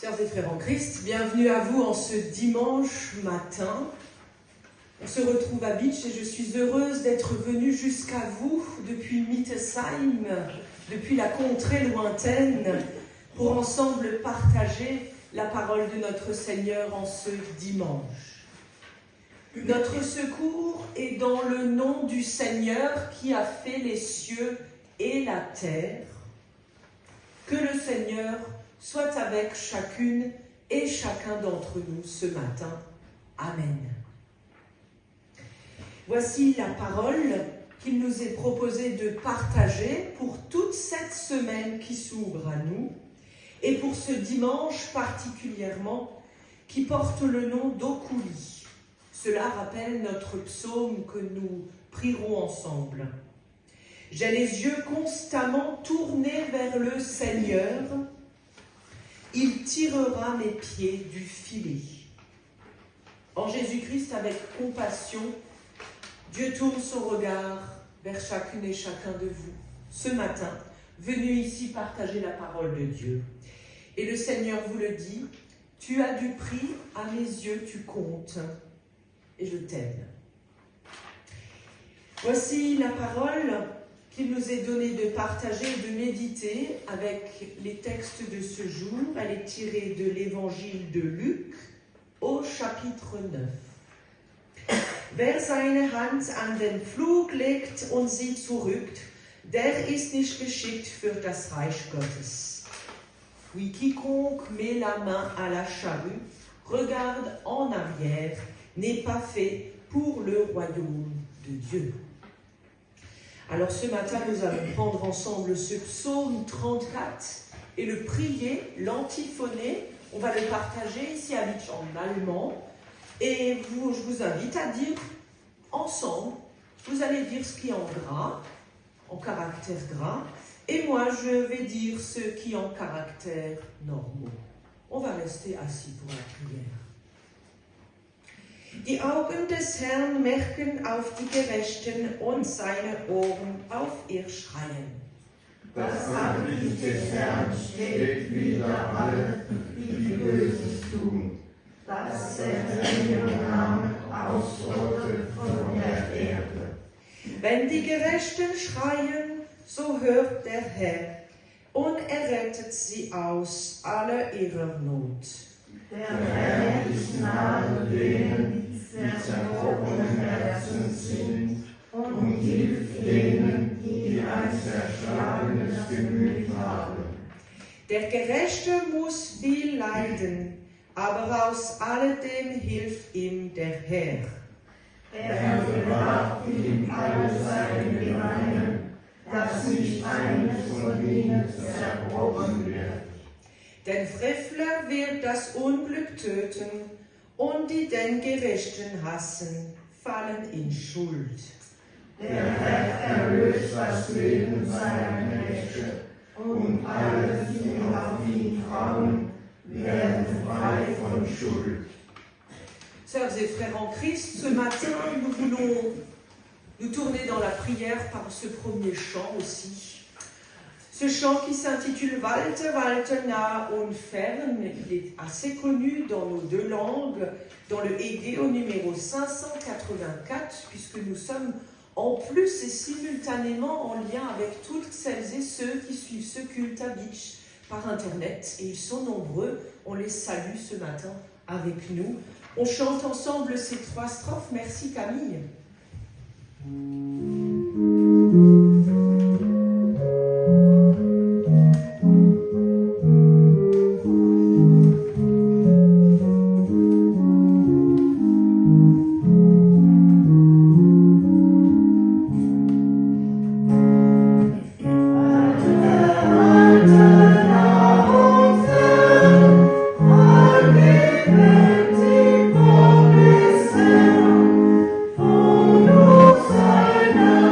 Sœurs et frères en Christ, bienvenue à vous en ce dimanche matin. On se retrouve à Bitche et je suis heureuse d'être venue jusqu'à vous depuis Mittesheim, depuis la contrée lointaine, pour ensemble partager la parole de notre Seigneur en ce dimanche. Notre secours est dans le nom du Seigneur qui a fait les cieux et la terre. Que le Seigneur soit avec chacune et chacun d'entre nous ce matin. Amen. Voici la parole qu'il nous est proposé de partager pour toute cette semaine qui s'ouvre à nous et pour ce dimanche particulièrement qui porte le nom d'Okuli. Cela rappelle notre psaume que nous prierons ensemble. J'ai les yeux constamment tournés vers le Seigneur. Il tirera mes pieds du filet. En Jésus-Christ, avec compassion, Dieu tourne son regard vers chacune et chacun de vous, ce matin, venu ici partager la parole de Dieu. Et le Seigneur vous le dit, tu as du prix, à mes yeux tu comptes, et je t'aime. Voici la parole qu'il nous est donné de partager et de méditer avec les textes de ce jour. Elle est tirée de l'évangile de Luc au chapitre 9. Wer seine Hand an den Pflug legt und sie zurückt, der ist nicht geschickt für das Reich Gottes. Oui, quiconque met la main à la charrue, regarde en arrière, n'est pas fait pour le royaume de Dieu. Alors ce matin, nous allons prendre ensemble ce psaume 34 et le prier, l'antiphoner. On va le partager ici à Bitche en allemand. Et je vous invite à dire ensemble, vous allez dire ce qui est en gras, en caractère gras, et moi je vais dire ce qui est en caractère normaux. On va rester assis pour la prière. Die Augen des Herrn merken auf die Gerechten und seine Ohren auf ihr Schreien. Das Angesicht des Herrn steht wider alle, die Böses tun, dass er ihren Namen ausrottet von der Erde. Wenn die Gerechten schreien, so hört der Herr und rettet sie aus aller ihrer Not. Der Herr ist nahe denen, die zerbrochenen Herzen sind, und hilft denen, die ein zerschlagenes Gemüt haben. Der Gerechte muss viel leiden, aber aus alledem hilft ihm der Herr. Er bewahrt ihm alle seine Gemeinen, dass nicht eines von ihnen zerbrochen wird. Den Frevler wird das Unglück töten, und die den Gerechten hassen, fallen in Schuld. Der Herr erlöst das Leben seiner Knechte, und alle, die auf ihn trauen, werden frei von Schuld. Sœurs et frères en Christ, ce matin, nous voulons nous tourner dans la prière par ce premier chant aussi. Ce chant qui s'intitule « Walte, walte, nah und fern ». Il est assez connu dans nos deux langues, dans le Egeo numéro 584, puisque nous sommes en plus et simultanément en lien avec toutes celles et ceux qui suivent ce culte à Bitche par Internet. Et ils sont nombreux, on les salue ce matin avec nous. On chante ensemble ces trois strophes. Merci Camille. Oh, no,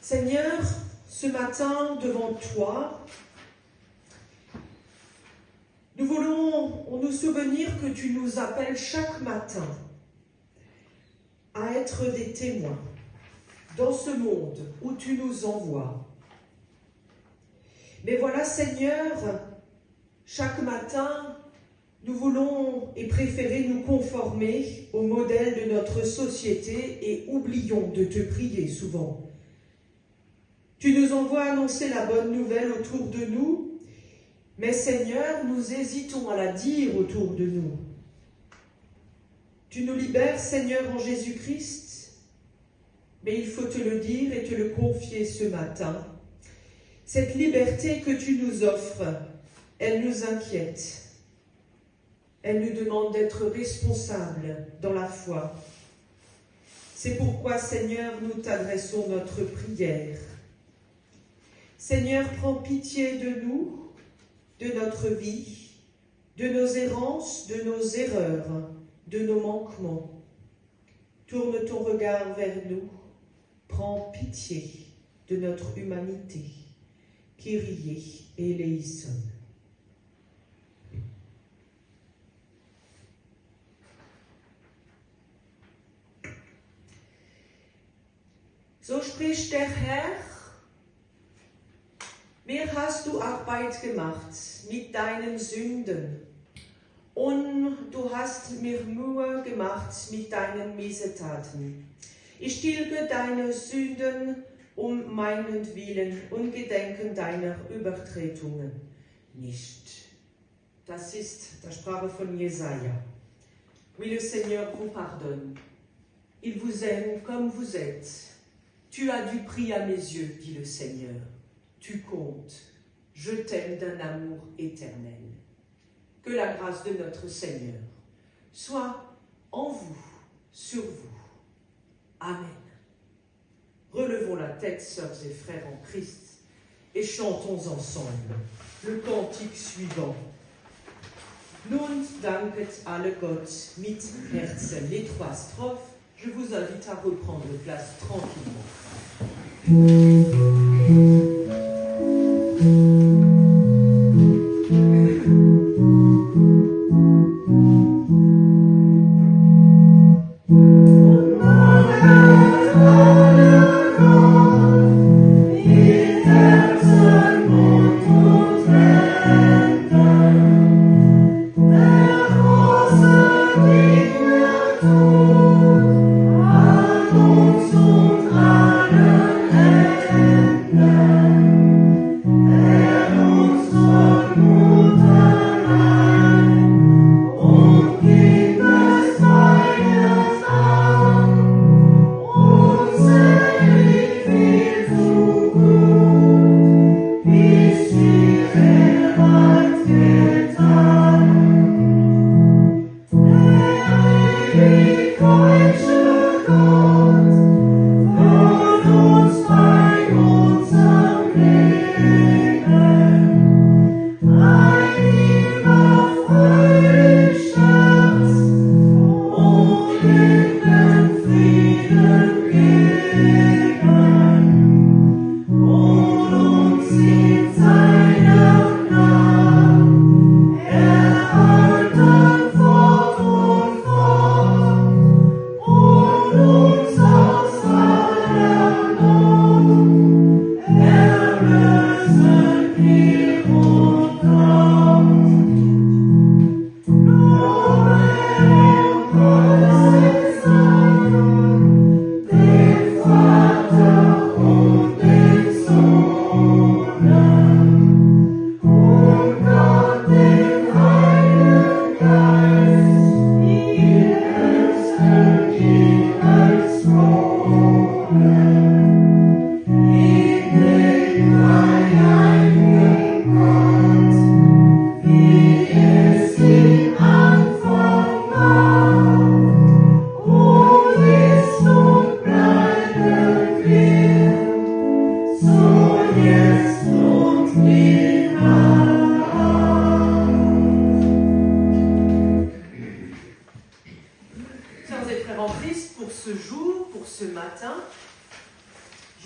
Seigneur, ce matin, devant toi, nous voulons nous souvenir que tu nous appelles chaque matin à être des témoins dans ce monde où tu nous envoies. Mais voilà, Seigneur, chaque matin, nous voulons et préférons nous conformer au modèle de notre société et oublions de te prier souvent. Tu nous envoies annoncer la bonne nouvelle autour de nous, mais Seigneur, nous hésitons à la dire autour de nous. Tu nous libères, Seigneur, en Jésus-Christ, mais il faut te le dire et te le confier ce matin. Cette liberté que tu nous offres, elle nous inquiète. Elle nous demande d'être responsables dans la foi. C'est pourquoi, Seigneur, nous t'adressons notre prière. Seigneur, prends pitié de nous, de notre vie, de nos errances, de nos erreurs, de nos manquements. Tourne ton regard vers nous, prends pitié de notre humanité. Kyrie eleison. So spricht der Herr, mir hast du Arbeit gemacht mit deinen Sünden und du hast mir Mühe gemacht mit deinen Missetaten. Ich tilge deine Sünden um meinetwillen und gedenken deiner Übertretungen nicht. Das ist la Sprache von Jesaja. Oui, le Seigneur vous pardonne. Il vous aime comme vous êtes. Tu as du prix à mes yeux, dit le Seigneur. Tu comptes. Je t'aime d'un amour éternel. Que la grâce de notre Seigneur soit en vous, sur vous. Amen. Relevons la tête, sœurs et frères en Christ, et chantons ensemble le cantique suivant. Nun danket alle Gott mit Herzen. Les 3 strophes, je vous invite à reprendre place tranquillement.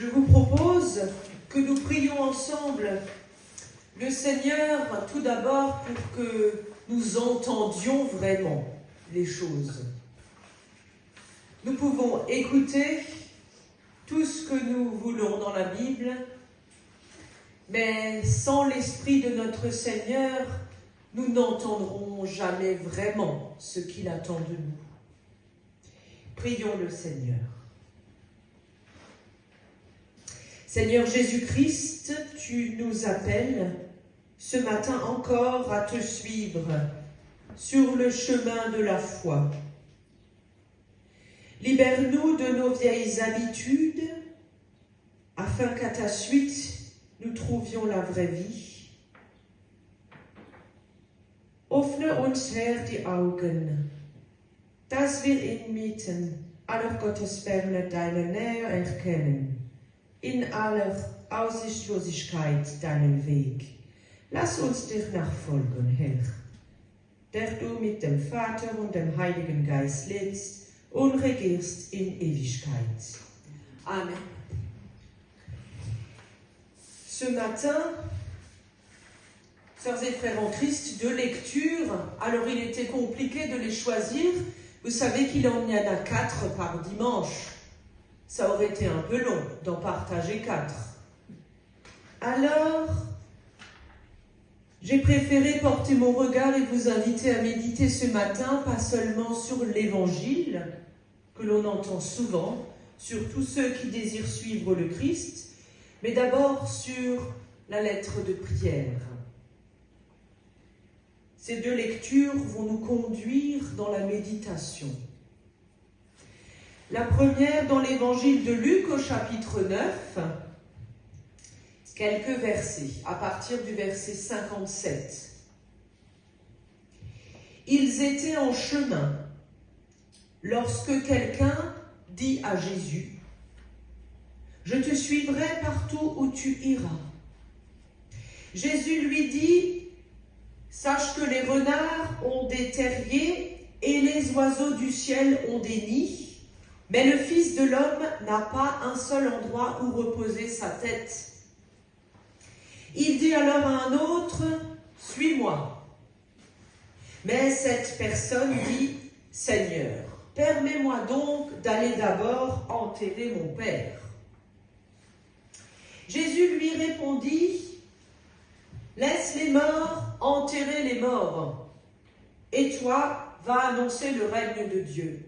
Je vous propose que nous prions ensemble le Seigneur tout d'abord pour que nous entendions vraiment les choses. Nous pouvons écouter tout ce que nous voulons dans la Bible, mais sans l'Esprit de notre Seigneur, nous n'entendrons jamais vraiment ce qu'il attend de nous. Prions le Seigneur. Seigneur Jésus-Christ, tu nous appelles ce matin encore à te suivre sur le chemin de la foi. Libère-nous de nos vieilles habitudes, afin qu'à ta suite, nous trouvions la vraie vie. Öffne uns, Herr, die Augen, dass wir inmitten aller Gottesferne deine Nähe erkennen, in aller Aussichtslosigkeit deinen Weg. Lass uns dir nachfolgen, Herr, der du mit dem Vater und dem Heiligen Geist lebst und regierst in Ewigkeit. Amen. Ce matin, sœurs et frères en Christ, 2 lectures. Alors il était compliqué de les choisir. Vous savez qu'il y en a 4 par dimanche. Ça aurait été un peu long d'en partager 4. Alors, j'ai préféré porter mon regard et vous inviter à méditer ce matin, pas seulement sur l'Évangile, que l'on entend souvent, sur tous ceux qui désirent suivre le Christ, mais d'abord sur la lettre de Pierre. Ces 2 lectures vont nous conduire dans la méditation. La première dans l'évangile de Luc au chapitre 9, quelques versets, à partir du verset 57. Ils étaient en chemin lorsque quelqu'un dit à Jésus, « Je te suivrai partout où tu iras. » Jésus lui dit, « Sache que les renards ont des terriers et les oiseaux du ciel ont des nids, mais le Fils de l'homme n'a pas un seul endroit où reposer sa tête. » Il dit alors à un autre, « Suis-moi. » Mais cette personne dit, « Seigneur, permets-moi donc d'aller d'abord enterrer mon père. » Jésus lui répondit, « Laisse les morts enterrer les morts, et toi, va annoncer le règne de Dieu. »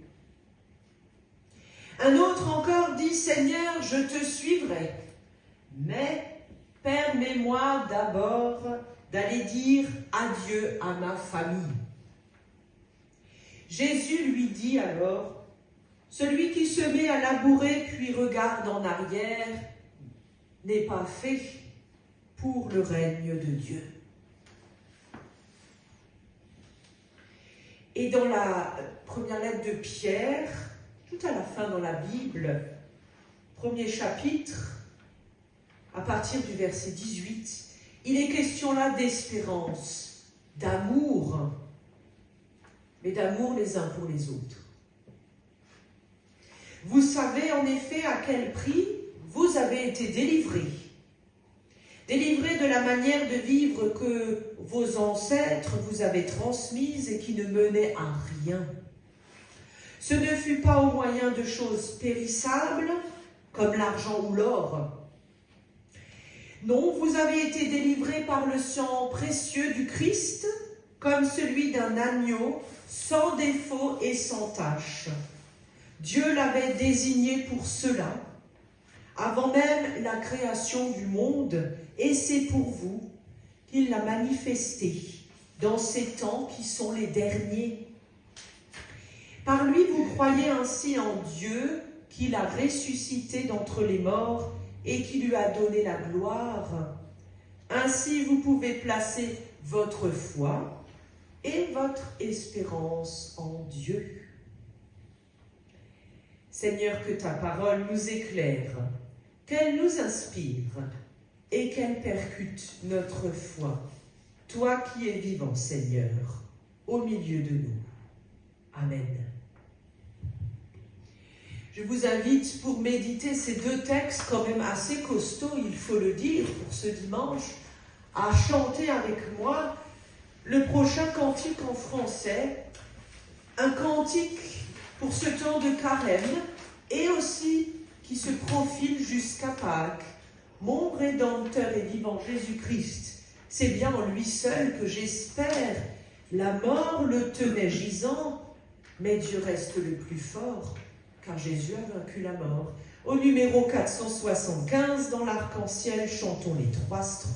Un autre encore dit, « Seigneur, je te suivrai, mais permets-moi d'abord d'aller dire adieu à ma famille. » Jésus lui dit alors, « Celui qui se met à labourer puis regarde en arrière n'est pas fait pour le règne de Dieu. » Et dans la première lettre de Pierre, tout à la fin dans la Bible, premier chapitre, à partir du verset 18, il est question là d'espérance, d'amour, mais d'amour les uns pour les autres. Vous savez en effet à quel prix vous avez été délivrés. Délivrés de la manière de vivre que vos ancêtres vous avaient transmise et qui ne menait à rien. Ce ne fut pas au moyen de choses périssables, comme l'argent ou l'or. Non, vous avez été délivrés par le sang précieux du Christ, comme celui d'un agneau, sans défaut et sans tache. Dieu l'avait désigné pour cela, avant même la création du monde, et c'est pour vous qu'il l'a manifesté dans ces temps qui sont les derniers. Par lui, vous croyez ainsi en Dieu, qui l'a ressuscité d'entre les morts et qui lui a donné la gloire. Ainsi, vous pouvez placer votre foi et votre espérance en Dieu. Seigneur, que ta parole nous éclaire, qu'elle nous inspire et qu'elle percute notre foi. Toi qui es vivant, Seigneur, au milieu de nous. Amen. Je vous invite pour méditer ces deux textes quand même assez costauds, il faut le dire, pour ce dimanche, à chanter avec moi le prochain cantique en français, un cantique pour ce temps de carême et aussi qui se profile jusqu'à Pâques. Mon Rédempteur et vivant Jésus-Christ, c'est bien en lui seul que j'espère. La mort le tenait gisant, mais Dieu reste le plus fort, car Jésus a vaincu la mort. Au numéro 475, dans l'arc-en-ciel, chantons les 3 strophes.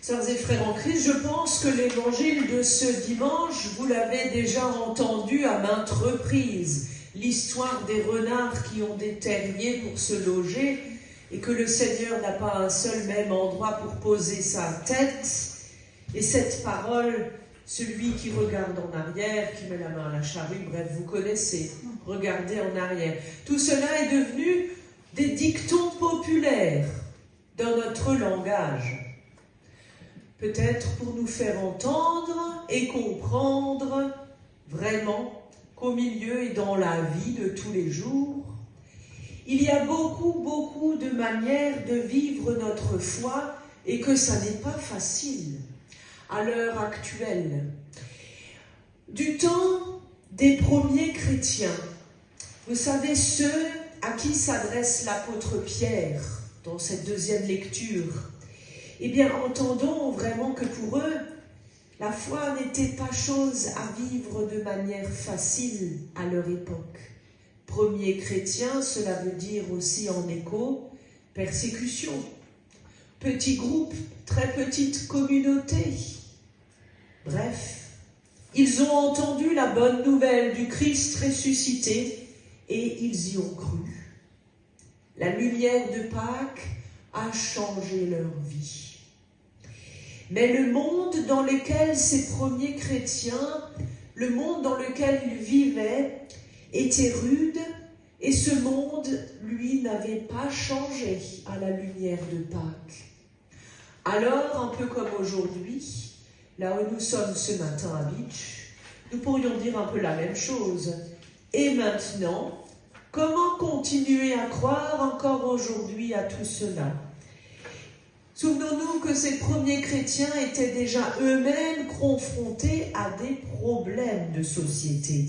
Sœurs et frères en Christ, je pense que l'évangile de ce dimanche, vous l'avez déjà entendu à maintes reprises. L'histoire des renards qui ont des terriers pour se loger et que le Seigneur n'a pas un seul même endroit pour poser sa tête. Et cette parole, celui qui regarde en arrière, qui met la main à la charrue, bref, vous connaissez, regardez en arrière. Tout cela est devenu des dictons populaires dans notre langage. Peut-être pour nous faire entendre et comprendre vraiment qu'au milieu et dans la vie de tous les jours, il y a beaucoup de manières de vivre notre foi et que ça n'est pas facile à l'heure actuelle. Du temps des premiers chrétiens, vous savez, ceux à qui s'adresse l'apôtre Pierre dans cette deuxième lecture, eh bien, entendons vraiment que pour eux, la foi n'était pas chose à vivre de manière facile à leur époque. Premiers chrétiens, cela veut dire aussi en écho, persécution. Petits groupes, très petites communautés. Bref, ils ont entendu la bonne nouvelle du Christ ressuscité et ils y ont cru. La lumière de Pâques a changé leur vie. Mais le monde dans lequel ces premiers chrétiens, le monde dans lequel ils vivaient, était rude et ce monde, lui, n'avait pas changé à la lumière de Pâques. Alors, un peu comme aujourd'hui, là où nous sommes ce matin à Beach, nous pourrions dire un peu la même chose. Et maintenant, comment continuer à croire encore aujourd'hui à tout cela ? Souvenons-nous que ces premiers chrétiens étaient déjà eux-mêmes confrontés à des problèmes de société,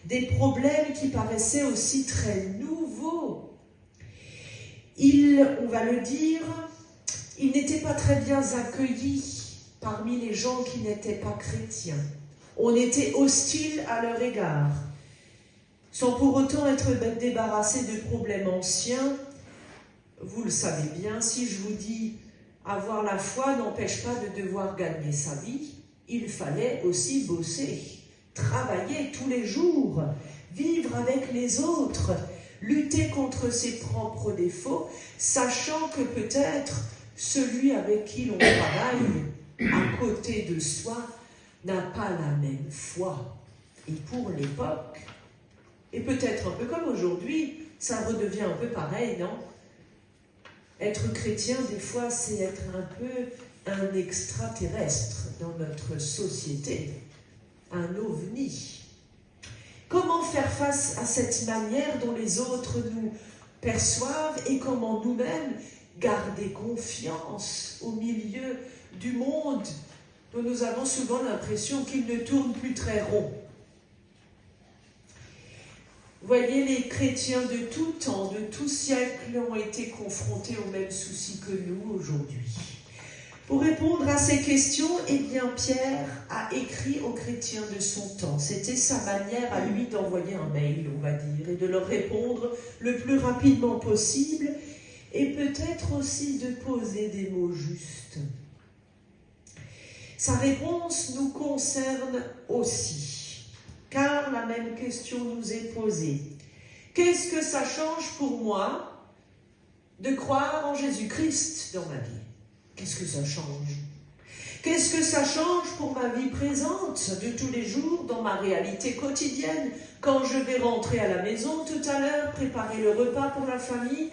des problèmes qui paraissaient aussi très nouveaux. on va le dire, ils n'étaient pas très bien accueillis parmi les gens qui n'étaient pas chrétiens. On était hostile à leur égard. Sans pour autant être débarrassé de problèmes anciens, vous le savez bien, si je vous dis avoir la foi n'empêche pas de devoir gagner sa vie, il fallait aussi bosser, travailler tous les jours, vivre avec les autres, lutter contre ses propres défauts, sachant que peut-être celui avec qui l'on travaille à côté de soi n'a pas la même foi. Et pour l'époque, et peut-être un peu comme aujourd'hui, ça redevient un peu pareil, non? Être chrétien, des fois, c'est être un peu un extraterrestre dans notre société, un ovni. Comment faire face à cette manière dont les autres nous perçoivent et comment nous-mêmes garder confiance au milieu du monde dont nous avons souvent l'impression qu'il ne tourne plus très rond? Voyez, les chrétiens de tout temps, de tout siècle, ont été confrontés aux mêmes soucis que nous aujourd'hui. Pour répondre à ces questions, eh bien, Pierre a écrit aux chrétiens de son temps. C'était sa manière à lui d'envoyer un mail, on va dire, et de leur répondre le plus rapidement possible, et peut-être aussi de poser des mots justes. Sa réponse nous concerne aussi, car la même question nous est posée. Qu'est-ce que ça change pour moi de croire en Jésus-Christ dans ma vie? Qu'est-ce que ça change? Qu'est-ce que ça change pour ma vie présente de tous les jours, dans ma réalité quotidienne, quand je vais rentrer à la maison tout à l'heure, préparer le repas pour la famille,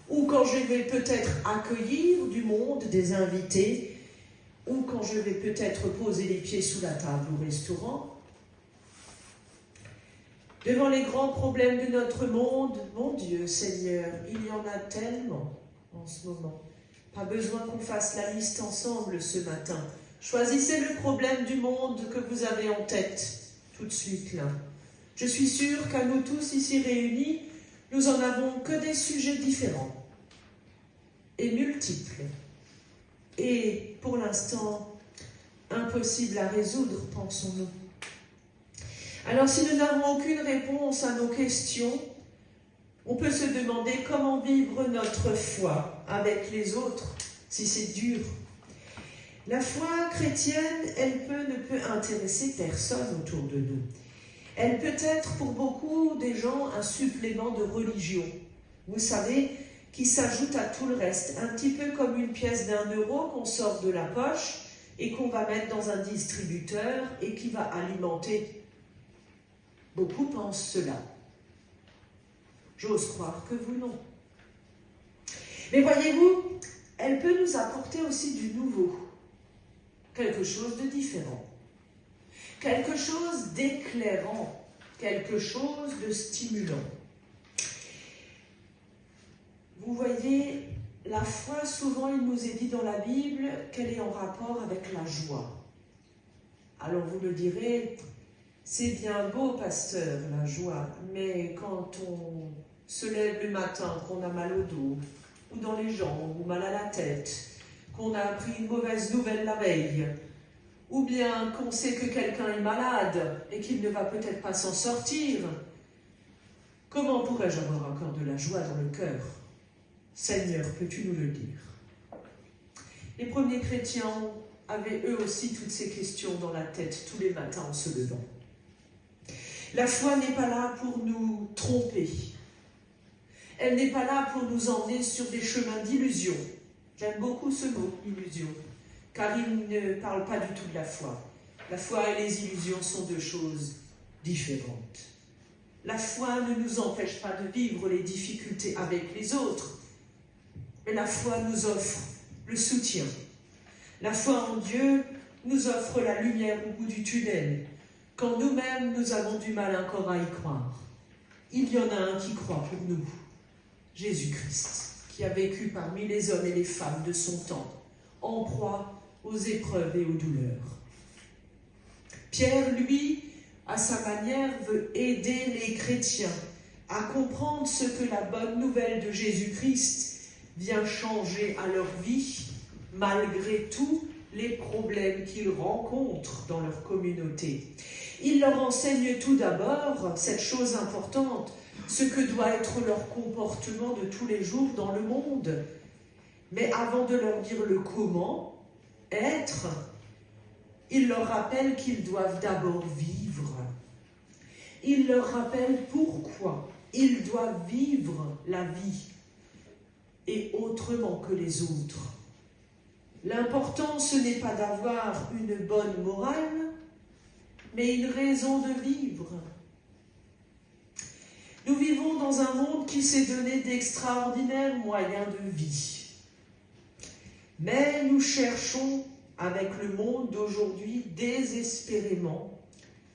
ou quand je vais peut-être accueillir du monde, des invités, ou quand je vais peut-être poser les pieds sous la table au restaurant? Devant les grands problèmes de notre monde, mon Dieu Seigneur, il y en a tellement en ce moment. Pas besoin qu'on fasse la liste ensemble ce matin. Choisissez le problème du monde que vous avez en tête, tout de suite là. Je suis sûre qu'à nous tous ici réunis, nous en avons que des sujets différents et multiples. Et pour l'instant, impossible à résoudre, pensons-nous. Alors si nous n'avons aucune réponse à nos questions, on peut se demander comment vivre notre foi avec les autres, si c'est dur. La foi chrétienne, ne peut intéresser personne autour de nous. Elle peut être pour beaucoup des gens un supplément de religion, vous savez, qui s'ajoute à tout le reste, un petit peu comme une pièce d'1 € qu'on sort de la poche et qu'on va mettre dans un distributeur et qui va alimenter. Beaucoup pensent cela. J'ose croire que vous non. Mais voyez-vous, elle peut nous apporter aussi du nouveau, quelque chose de différent, quelque chose d'éclairant, quelque chose de stimulant. Vous voyez, la foi, souvent il nous est dit dans la Bible qu'elle est en rapport avec la joie. Alors vous me direz, c'est bien beau, pasteur, la joie, mais quand on se lève le matin, qu'on a mal au dos, ou dans les jambes, ou mal à la tête, qu'on a appris une mauvaise nouvelle la veille, ou bien qu'on sait que quelqu'un est malade et qu'il ne va peut-être pas s'en sortir, comment pourrais-je avoir encore de la joie dans le cœur? Seigneur, peux-tu nous le dire? Les premiers chrétiens avaient eux aussi toutes ces questions dans la tête tous les matins en se levant. La foi n'est pas là pour nous tromper. Elle n'est pas là pour nous emmener sur des chemins d'illusion. J'aime beaucoup ce mot, illusion, car il ne parle pas du tout de la foi. La foi et les illusions sont deux choses différentes. La foi ne nous empêche pas de vivre les difficultés avec les autres, mais la foi nous offre le soutien. La foi en Dieu nous offre la lumière au bout du tunnel, quand nous-mêmes nous avons du mal encore à y croire. Il y en a un qui croit pour nous, Jésus-Christ, qui a vécu parmi les hommes et les femmes de son temps, en proie aux épreuves et aux douleurs. Pierre, lui, à sa manière, veut aider les chrétiens à comprendre ce que la bonne nouvelle de Jésus-Christ vient changer à leur vie, malgré tous les problèmes qu'ils rencontrent dans leur communauté. Il leur enseigne tout d'abord cette chose importante, ce que doit être leur comportement de tous les jours dans le monde. Mais avant de leur dire le comment être, il leur rappelle qu'ils doivent d'abord vivre. Il leur rappelle pourquoi ils doivent vivre la vie et autrement que les autres. L'important, ce n'est pas d'avoir une bonne morale, mais une raison de vivre. Nous vivons dans un monde qui s'est donné d'extraordinaires moyens de vie. Mais nous cherchons, avec le monde d'aujourd'hui, désespérément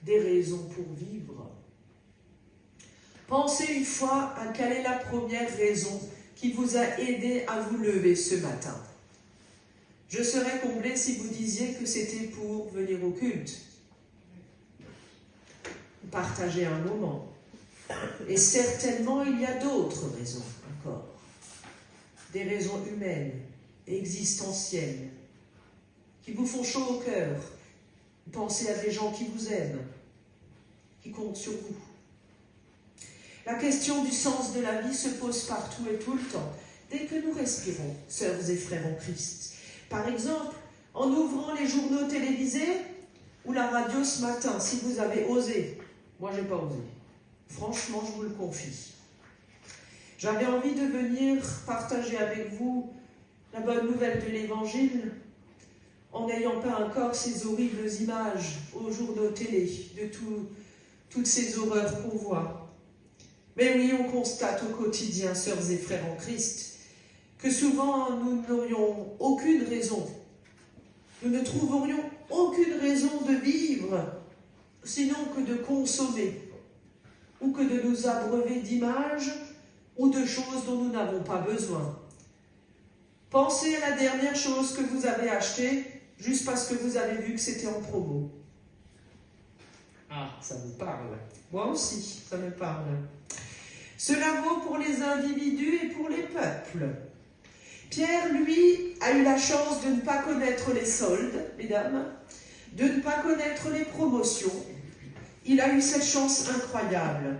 des raisons pour vivre. Pensez une fois à quelle est la première raison qui vous a aidé à vous lever ce matin. Je serais comblée si vous disiez que c'était pour venir au culte, partager un moment. Et certainement, il y a d'autres raisons encore. Des raisons humaines, existentielles, qui vous font chaud au cœur. Pensez à des gens qui vous aiment, qui comptent sur vous. La question du sens de la vie se pose partout et tout le temps, dès que nous respirons, sœurs et frères en Christ. Par exemple, en ouvrant les journaux télévisés ou la radio ce matin, si vous avez osé. Moi, je n'ai pas osé. Franchement, je vous le confie. J'avais envie de venir partager avec vous la bonne nouvelle de l'Évangile en n'ayant pas encore ces horribles images aux journaux télé de toutes ces horreurs qu'on voit. Mais oui, on constate au quotidien, sœurs et frères en Christ, que souvent nous n'aurions aucune raison, nous ne trouverions aucune raison de vivre, sinon que de consommer, ou que de nous abreuver d'images ou de choses dont nous n'avons pas besoin. Pensez à la dernière chose que vous avez achetée juste parce que vous avez vu que c'était en promo. Ah, ça vous parle. Moi aussi, ça me parle. Cela vaut pour les individus et pour les peuples. Pierre, lui, a eu la chance de ne pas connaître les soldes, mesdames, de ne pas connaître les promotions. Il a eu cette chance incroyable.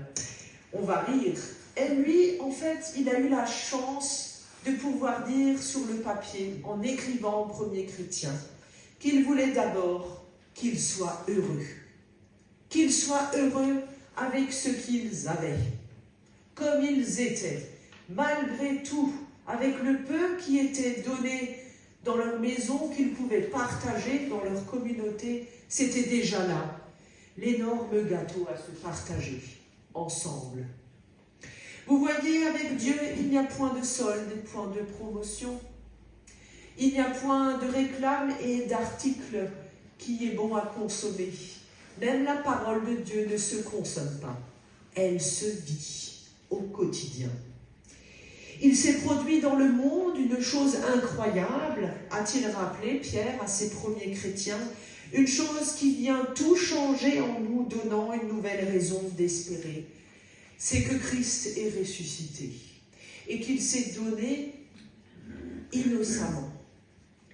On va rire. Et lui, en fait, il a eu la chance de pouvoir dire sur le papier, en écrivant au premier chrétien, qu'il voulait d'abord qu'ils soient heureux. Qu'ils soient heureux avec ce qu'ils avaient, comme ils étaient, malgré tout, avec le peu qui était donné dans leur maison, qu'ils pouvaient partager dans leur communauté, c'était déjà là, l'énorme gâteau à se partager ensemble. Vous voyez, avec Dieu, il n'y a point de solde et point de promotion. Il n'y a point de réclame et d'article qui est bon à consommer. Même la parole de Dieu ne se consomme pas. Elle se vit au quotidien. Il s'est produit dans le monde une chose incroyable, a-t-il rappelé, Pierre, à ses premiers chrétiens, une chose qui vient tout changer en nous, donnant une nouvelle raison d'espérer. C'est que Christ est ressuscité et qu'il s'est donné innocemment.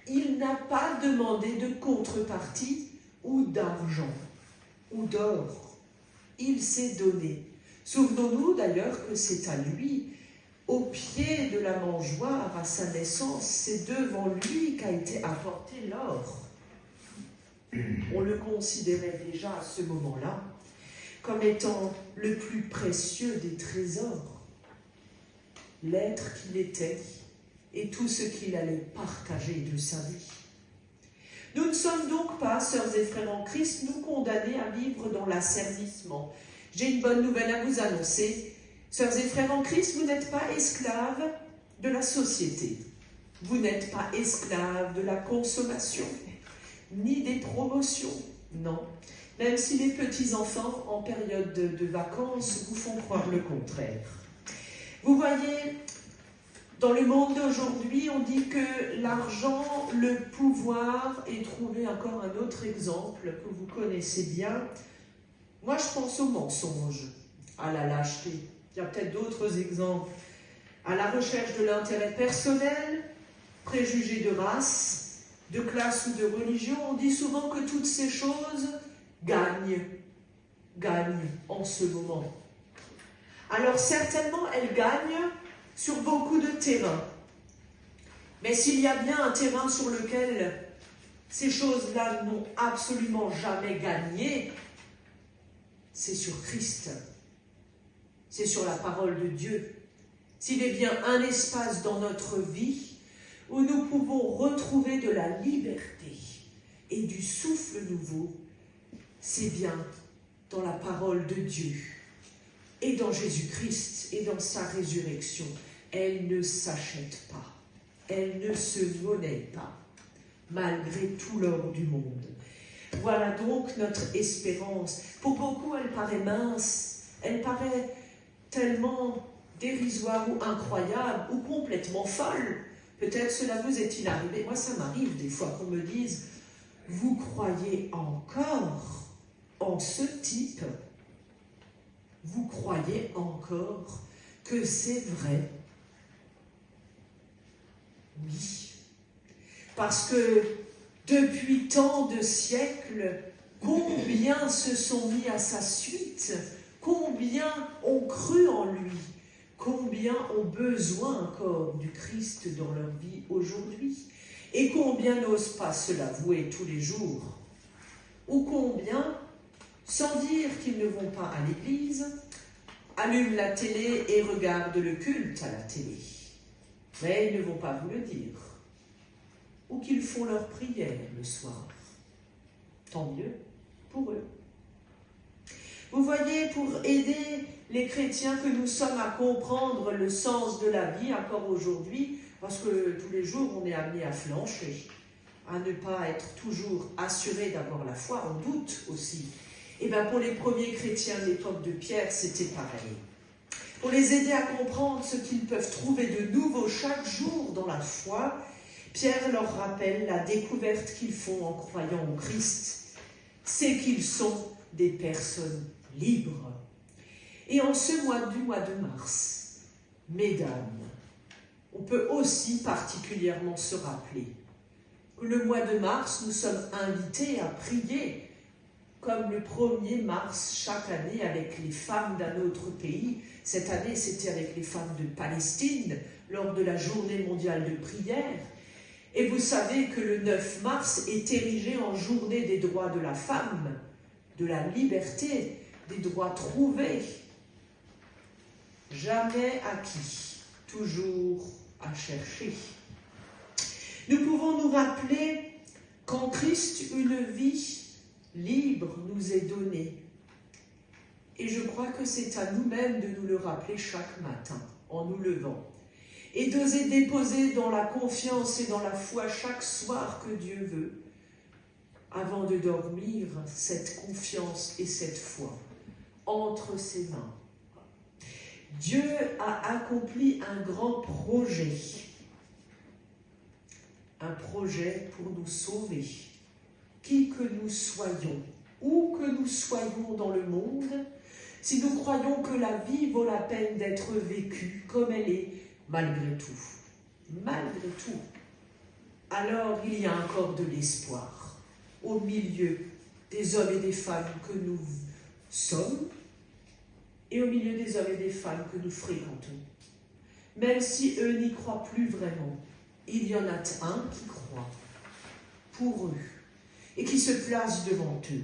Il n'a pas demandé de contrepartie ou d'argent ou d'or. Il s'est donné. Souvenons-nous d'ailleurs que c'est à lui, au pied de la mangeoire à sa naissance, c'est devant lui qu'a été apporté l'or. On le considérait déjà à ce moment-là comme étant le plus précieux des trésors, l'être qu'il était et tout ce qu'il allait partager de sa vie. Nous ne sommes donc pas, sœurs et frères en Christ, nous condamnés à vivre dans l'asservissement. J'ai une bonne nouvelle à vous annoncer. Sœurs et frères en Christ, vous n'êtes pas esclaves de la société. Vous n'êtes pas esclaves de la consommation, ni des promotions, non. Même si les petits-enfants, en période de vacances, vous font croire le contraire. Vous voyez, dans le monde d'aujourd'hui, on dit que l'argent, le pouvoir, et trouver encore un autre exemple que vous connaissez bien. Moi, je pense au mensonge, à la lâcheté. Il y a peut-être d'autres exemples à la recherche de l'intérêt personnel, préjugés de race, de classe ou de religion. On dit souvent que toutes ces choses gagnent en ce moment. Alors certainement, elles gagnent sur beaucoup de terrains. Mais s'il y a bien un terrain sur lequel ces choses-là n'ont absolument jamais gagné, c'est sur Christ. C'est sur la parole de Dieu. S'il est bien un espace dans notre vie où nous pouvons retrouver de la liberté et du souffle nouveau, c'est bien dans la parole de Dieu et dans Jésus-Christ et dans sa résurrection. Elle ne s'achète pas, elle ne se monnaie pas, malgré tout l'or du monde. Voilà donc notre espérance. Pour beaucoup, elle paraît mince, elle paraît tellement dérisoire ou incroyable ou complètement folle. Peut-être cela vous est-il arrivé. Moi, ça m'arrive des fois qu'on me dise « Vous croyez encore en ce type? Vous croyez encore que c'est vrai ?» Oui. Parce que depuis tant de siècles, combien se sont mis à sa suite? Combien ont cru en lui? Combien ont besoin encore du Christ dans leur vie aujourd'hui? Et combien n'osent pas se l'avouer tous les jours? Ou combien, sans dire qu'ils ne vont pas à l'église, allument la télé et regardent le culte à la télé? Mais ils ne vont pas vous le dire. Ou qu'ils font leur prière le soir. Tant mieux pour eux. Vous voyez, pour aider les chrétiens que nous sommes à comprendre le sens de la vie encore aujourd'hui, parce que tous les jours on est amené à flancher, à ne pas être toujours assuré d'avoir la foi, on doute aussi. Et bien pour les premiers chrétiens de l'époque de Pierre, c'était pareil. Pour les aider à comprendre ce qu'ils peuvent trouver de nouveau chaque jour dans la foi, Pierre leur rappelle la découverte qu'ils font en croyant au Christ. C'est qu'ils sont des personnes libres. Et en ce mois de mars, mesdames, on peut aussi particulièrement se rappeler que le mois de mars, nous sommes invités à prier comme le 1er mars chaque année avec les femmes d'un autre pays. Cette année, c'était avec les femmes de Palestine lors de la journée mondiale de prière. Et vous savez que le 9 mars est érigé en journée des droits de la femme, de la liberté, des droits trouvés. Jamais acquis, toujours à chercher. Nous pouvons nous rappeler qu'en Christ, une vie libre nous est donnée. Et je crois que c'est à nous-mêmes de nous le rappeler chaque matin, en nous levant. Et d'oser déposer dans la confiance et dans la foi chaque soir que Dieu veut, avant de dormir, cette confiance et cette foi entre ses mains. Dieu a accompli un grand projet. Un projet pour nous sauver. Qui que nous soyons, où que nous soyons dans le monde, si nous croyons que la vie vaut la peine d'être vécue comme elle est, malgré tout, alors il y a encore de l'espoir au milieu des hommes et des femmes que nous sommes et au milieu des hommes et des femmes que nous fréquentons. Même si eux n'y croient plus vraiment, il y en a un qui croit pour eux et qui se place devant eux.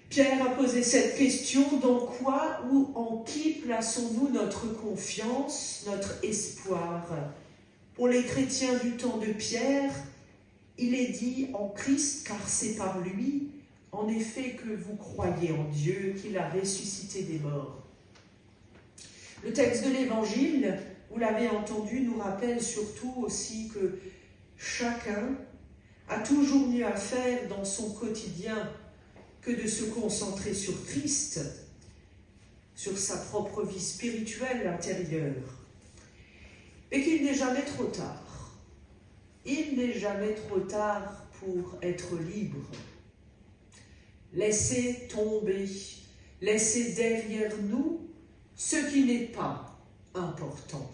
Pierre a posé cette question, dans quoi ou en qui plaçons-nous notre confiance, notre espoir? Pour les chrétiens du temps de Pierre, il est dit en Christ, car c'est par lui, en effet, que vous croyez en Dieu, qu'il a ressuscité des morts. Le texte de l'Évangile, vous l'avez entendu, nous rappelle surtout aussi que chacun a toujours mieux à faire dans son quotidien que de se concentrer sur Christ, sur sa propre vie spirituelle intérieure. Et qu'il n'est jamais trop tard. Il n'est jamais trop tard pour être libre. Laissez tomber, laissez derrière nous ce qui n'est pas important.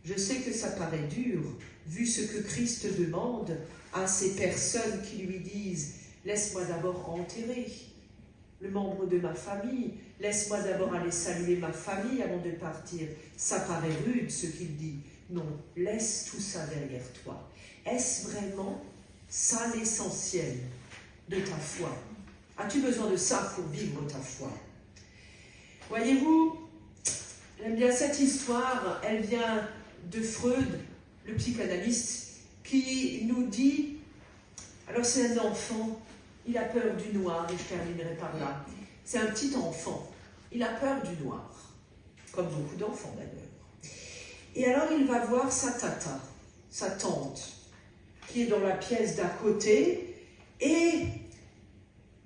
Je sais que ça paraît dur, vu ce que Christ demande à ces personnes qui lui disent « Laisse-moi d'abord enterrer le membre de ma famille, laisse-moi d'abord aller saluer ma famille avant de partir. » Ça paraît rude ce qu'il dit. Non, laisse tout ça derrière toi. Est-ce vraiment ça l'essentiel de ta foi? As-tu besoin de ça pour vivre ta foi? Voyez-vous, j'aime bien cette histoire, elle vient de Freud, le psychanalyste, qui nous dit, alors c'est un enfant, il a peur du noir, et je terminerai par là. C'est un petit enfant, il a peur du noir, comme beaucoup d'enfants d'ailleurs. Et alors il va voir sa tata, sa tante, qui est dans la pièce d'à côté, et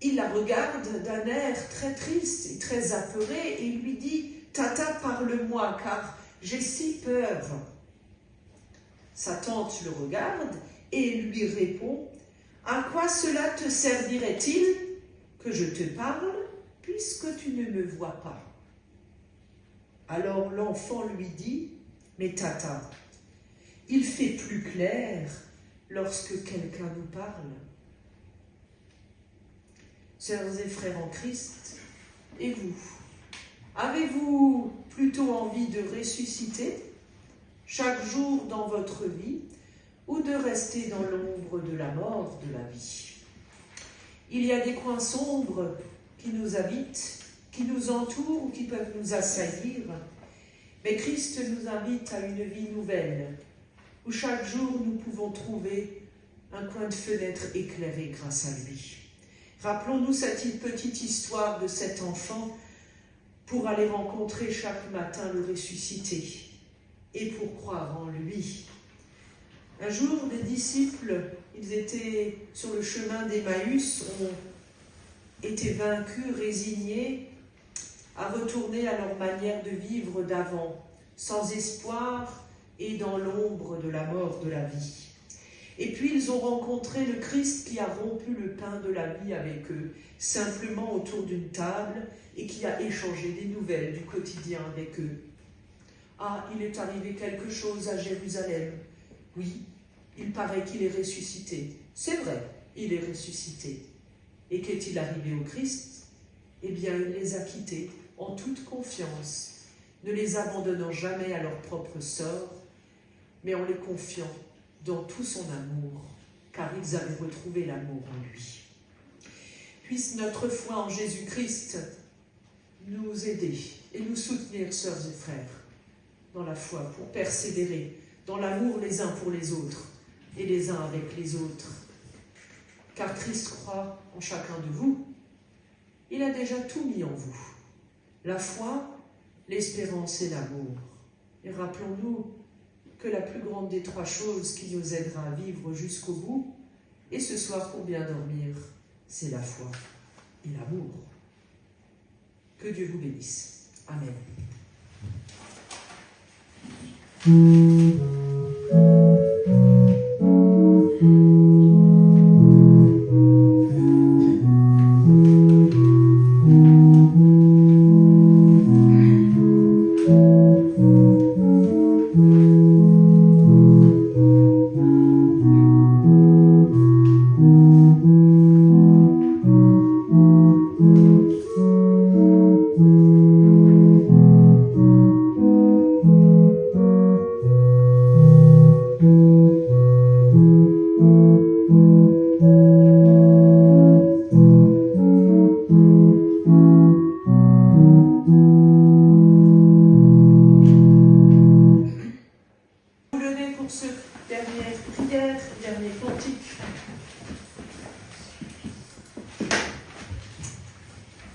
il la regarde d'un air très triste et très apeuré, et il lui dit « Tata, parle-moi, car j'ai si peur. » Sa tante le regarde et lui répond « À quoi cela te servirait-il que je te parle, puisque tu ne me vois pas ?» Alors l'enfant lui dit « Mais tata, il fait plus clair lorsque quelqu'un nous parle. » Sœurs et frères en Christ, et vous, avez-vous plutôt envie de ressusciter chaque jour dans votre vie ou de rester dans l'ombre de la mort de la vie? Il y a des coins sombres qui nous habitent, qui nous entourent ou qui peuvent nous assaillir, mais Christ nous invite à une vie nouvelle, où chaque jour nous pouvons trouver un coin de fenêtre éclairé grâce à lui. Rappelons-nous cette petite histoire de cet enfant pour aller rencontrer chaque matin le ressuscité et pour croire en lui. Un jour, des disciples, ils étaient sur le chemin d'Emmaüs, ont été vaincus, résignés à retourner à leur manière de vivre d'avant, sans espoir et dans l'ombre de la mort de la vie. Et puis ils ont rencontré le Christ qui a rompu le pain de la vie avec eux, simplement autour d'une table, et qui a échangé des nouvelles du quotidien avec eux. Ah, il est arrivé quelque chose à Jérusalem. Oui, il paraît qu'il est ressuscité. C'est vrai, il est ressuscité. Et qu'est-il arrivé au Christ? Eh bien, il les a quittés en toute confiance, ne les abandonnant jamais à leur propre sort, mais en les confiant dans tout son amour, car ils avaient retrouvé l'amour en lui. Puisse notre foi en Jésus-Christ nous aider et nous soutenir, sœurs et frères, dans la foi, pour persévérer dans l'amour les uns pour les autres et les uns avec les autres. Car Christ croit en chacun de vous. Il a déjà tout mis en vous. La foi, l'espérance et l'amour. Et rappelons-nous que la plus grande des trois choses qui nous aidera à vivre jusqu'au bout, et ce soir pour bien dormir, c'est la foi et l'amour. Que Dieu vous bénisse. Amen.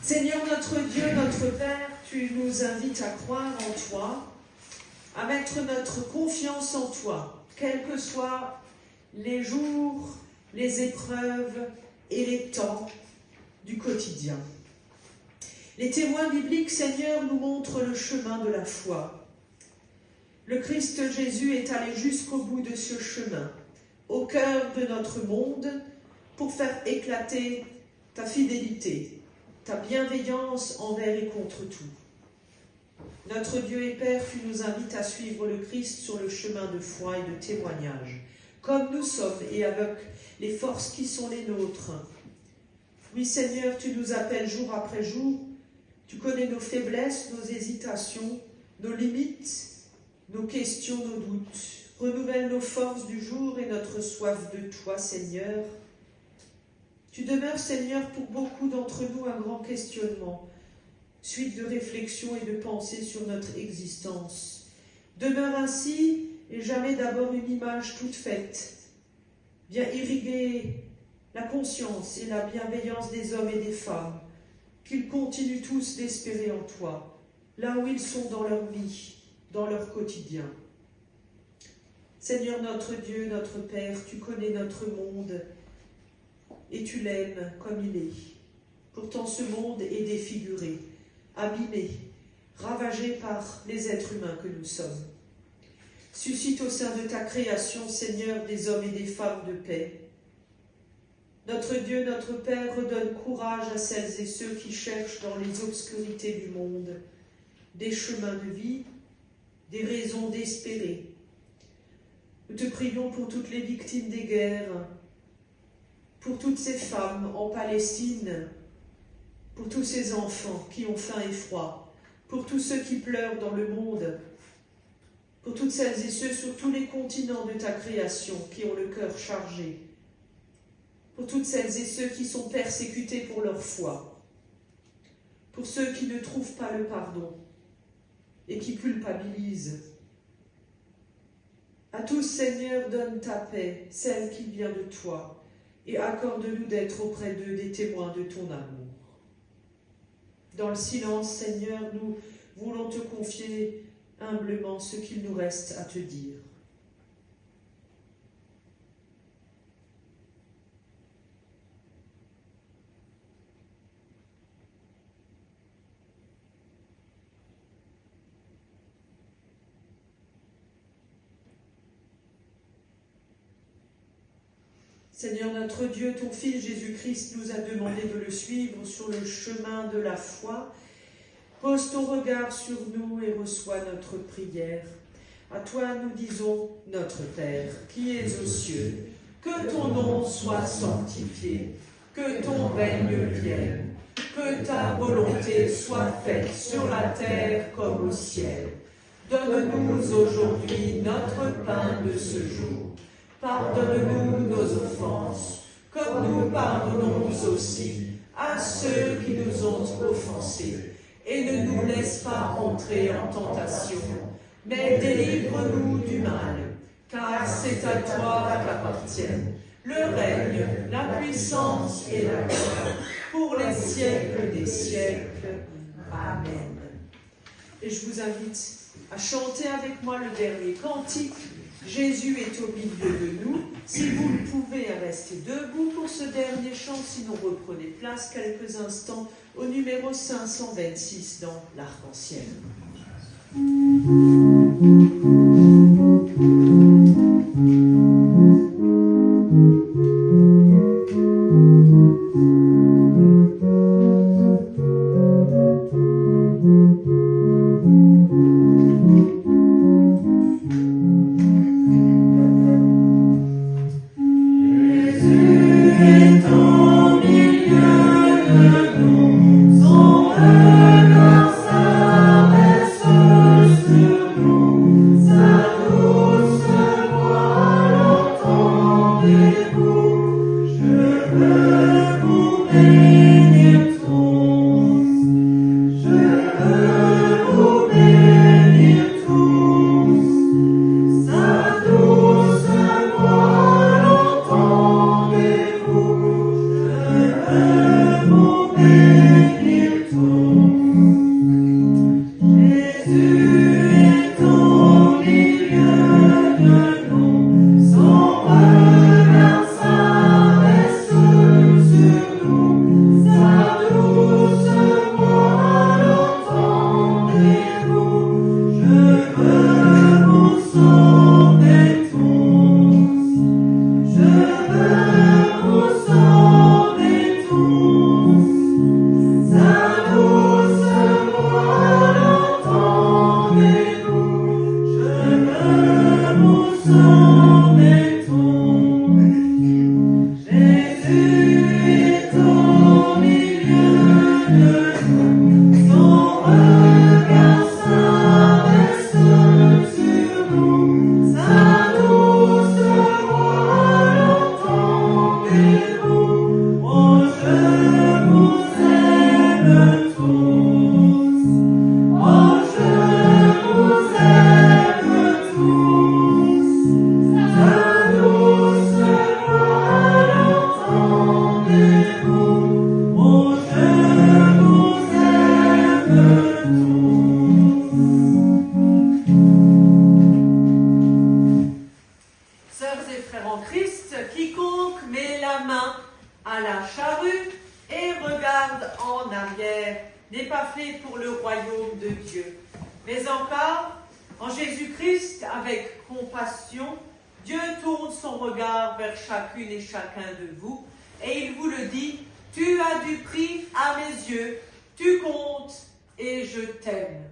Seigneur notre Dieu, notre Père, tu nous invites à croire en toi, à mettre notre confiance en toi, quels que soient les jours, les épreuves et les temps du quotidien. Les témoins bibliques, Seigneur, nous montrent le chemin de la foi. Le Christ Jésus est allé jusqu'au bout de ce chemin, au cœur de notre monde, pour faire éclater ta fidélité, ta bienveillance envers et contre tout. Notre Dieu et Père, tu nous invites à suivre le Christ sur le chemin de foi et de témoignage, comme nous sommes et avec les forces qui sont les nôtres. Oui, Seigneur, tu nous appelles jour après jour. Tu connais nos faiblesses, nos hésitations, nos limites, nos questions, nos doutes. Renouvelle nos forces du jour et notre soif de toi, Seigneur. Tu demeures, Seigneur, pour beaucoup d'entre nous un grand questionnement, suite de réflexion et de pensée sur notre existence. Demeure ainsi et jamais d'abord une image toute faite. Viens irriguer la conscience et la bienveillance des hommes et des femmes, qu'ils continuent tous d'espérer en toi, là où ils sont dans leur vie, dans leur quotidien. Seigneur notre Dieu, notre Père, tu connais notre monde et tu l'aimes comme il est. Pourtant ce monde est défiguré, abîmé, ravagé par les êtres humains que nous sommes. Suscite au sein de ta création, Seigneur, des hommes et des femmes de paix. Notre Dieu, notre Père, redonne courage à celles et ceux qui cherchent dans les obscurités du monde des chemins de vie, des raisons d'espérer. Nous te prions pour toutes les victimes des guerres, pour toutes ces femmes en Palestine, pour tous ces enfants qui ont faim et froid, pour tous ceux qui pleurent dans le monde, pour toutes celles et ceux sur tous les continents de ta création qui ont le cœur chargé, pour toutes celles et ceux qui sont persécutés pour leur foi, pour ceux qui ne trouvent pas le pardon et qui culpabilisent. À tous, Seigneur, donne ta paix, celle qui vient de toi, et accorde-nous d'être auprès d'eux des témoins de ton amour. Dans le silence, Seigneur, nous voulons te confier humblement ce qu'il nous reste à te dire. Seigneur notre Dieu, ton Fils Jésus-Christ nous a demandé de le suivre sur le chemin de la foi. Pose ton regard sur nous et reçois notre prière. À toi nous disons, notre Père, qui es aux cieux, que ton nom soit sanctifié, que ton règne vienne, que ta volonté soit faite sur la terre comme au ciel. Donne-nous aujourd'hui notre pain de ce jour. Pardonne-nous nos offenses, comme nous pardonnons aussi à ceux qui nous ont offensés. Et ne nous laisse pas entrer en tentation, mais délivre-nous du mal, car c'est à toi qu'appartiennent le règne, la puissance et la gloire, pour les siècles des siècles. Amen. Et je vous invite à chanter avec moi le dernier cantique. Jésus est au milieu de nous. Si vous le pouvez, restez debout pour ce dernier chant, sinon reprenez place quelques instants au numéro 526 dans l'Arc-en-Ciel. Sa douce à la charrue et regarde en arrière, n'est pas fait pour le royaume de Dieu. Mais encore, en Jésus-Christ, avec compassion, Dieu tourne son regard vers chacune et chacun de vous, et il vous le dit, tu as du prix à mes yeux, tu comptes et je t'aime.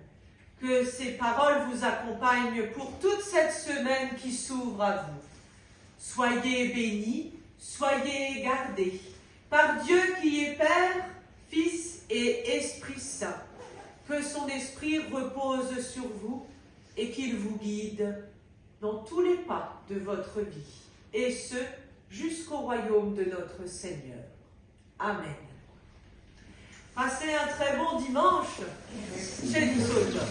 Que ces paroles vous accompagnent pour toute cette semaine qui s'ouvre à vous. Soyez bénis, soyez gardés par Dieu qui est Père, Fils et Esprit Saint. Que son esprit repose sur vous et qu'il vous guide dans tous les pas de votre vie, et ce, jusqu'au royaume de notre Seigneur. Amen. Passez un très bon dimanche chez nous autres.